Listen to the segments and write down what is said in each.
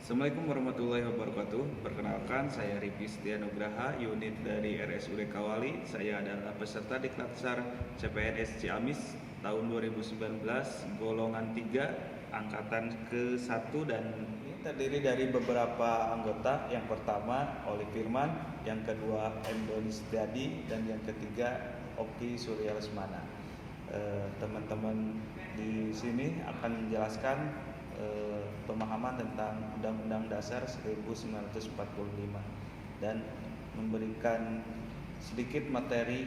Assalamualaikum warahmatullahi wabarakatuh. Perkenalkan, saya Rifki Setia Nugraha, unit dari RSUD Kawali. Saya adalah peserta Diklat CPNS Ciamis tahun 2019, golongan 3, angkatan ke-1, dan ini terdiri dari beberapa anggota. Yang pertama, Oli Firman, yang kedua, M. Doni Setiadi, dan yang ketiga, Oki Surya Lesmana. Teman-teman di sini akan menjelaskan pemahaman tentang Undang-Undang Dasar 1945 dan memberikan sedikit materi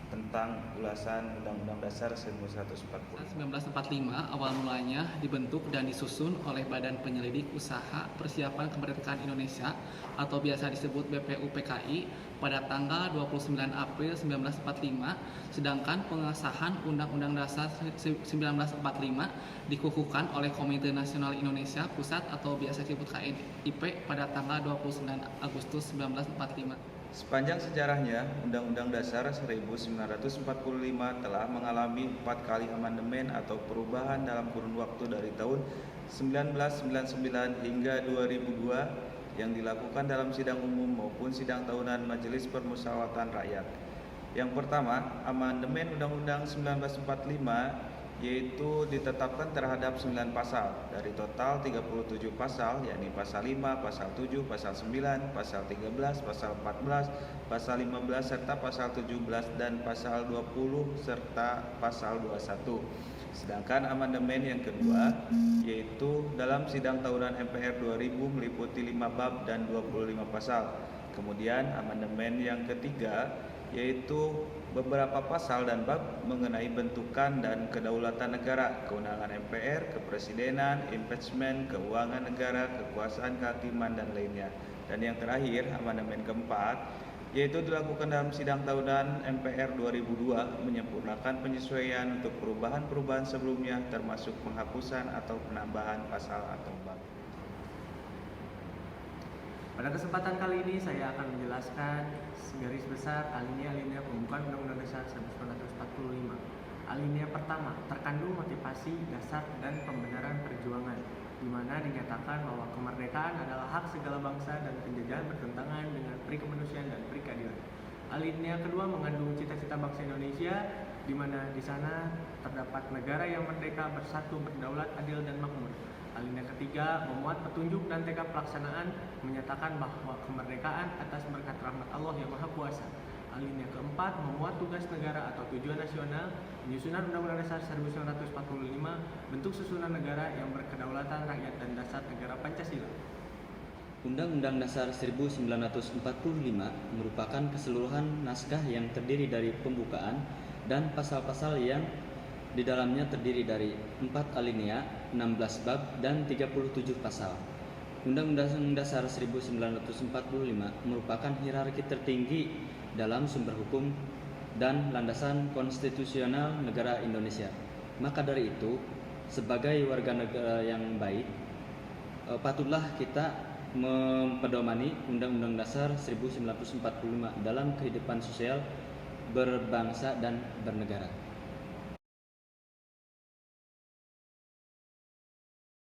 tentang ulasan Undang-Undang Dasar 1945. 1945 awal mulanya dibentuk dan disusun oleh Badan Penyelidik Usaha Persiapan Kemerdekaan Indonesia atau biasa disebut BPUPKI pada tanggal 29 April 1945, sedangkan pengesahan Undang-Undang Dasar 1945 dikukuhkan oleh Komite Nasional Indonesia Pusat atau biasa disebut KNIP pada tanggal 29 Agustus 1945. Sepanjang sejarahnya, Undang-Undang Dasar 1945 telah mengalami 4 kali amandemen atau perubahan dalam kurun waktu dari tahun 1999 hingga 2002 yang dilakukan dalam sidang umum maupun sidang tahunan Majelis Permusyawaratan Rakyat. Yang pertama, amandemen Undang-Undang 1945 yaitu ditetapkan terhadap 9 pasal dari total 37 pasal, yakni pasal 5, pasal 7, pasal 9, pasal 13, pasal 14, pasal 15 serta pasal 17 dan pasal 20 serta pasal 21. Sedangkan amandemen yang kedua yaitu dalam sidang tahunan MPR 2000 meliputi 5 bab dan 25 pasal. Kemudian amandemen yang ketiga yaitu beberapa pasal dan bab mengenai bentukan dan kedaulatan negara, kewenangan MPR, kepresidenan, impeachment, keuangan negara, kekuasaan kehakiman, dan lainnya. Dan yang terakhir, amandemen keempat, yaitu dilakukan dalam sidang tahunan MPR 2002 menyempurnakan penyesuaian untuk perubahan-perubahan sebelumnya termasuk penghapusan atau penambahan pasal atau bab. Pada kesempatan kali ini saya akan menjelaskan garis besar alinea pembukaan Undang-Undang Dasar 1945. Alinea pertama, terkandung motivasi dasar dan pembenaran perjuangan, di mana dinyatakan bahwa kemerdekaan adalah hak segala bangsa dan penjajahan bertentangan dengan pri kemanusiaan dan pri keadilan. Alinea kedua mengandung cita-cita bangsa Indonesia, di mana di sana terdapat negara yang merdeka, bersatu, berdaulat, adil, dan makmur. Alinea ketiga memuat petunjuk dan tekad pelaksanaan, menyatakan bahwa kemerdekaan atas berkat rahmat Allah yang Maha Kuasa. Alinea keempat memuat tugas negara atau tujuan nasional, penyusunan Undang-Undang Dasar 1945, bentuk susunan negara yang berkedaulatan rakyat dan dasar negara Pancasila. Undang-Undang Dasar 1945 merupakan keseluruhan naskah yang terdiri dari pembukaan dan pasal-pasal yang di dalamnya terdiri dari 4 alinea, 16 bab, dan 37 pasal. Undang-Undang Dasar 1945 merupakan hierarki tertinggi dalam sumber hukum dan landasan konstitusional negara Indonesia. Maka dari itu, sebagai warga negara yang baik, patutlah kita mempedomani Undang-Undang Dasar 1945 dalam kehidupan sosial berbangsa dan bernegara.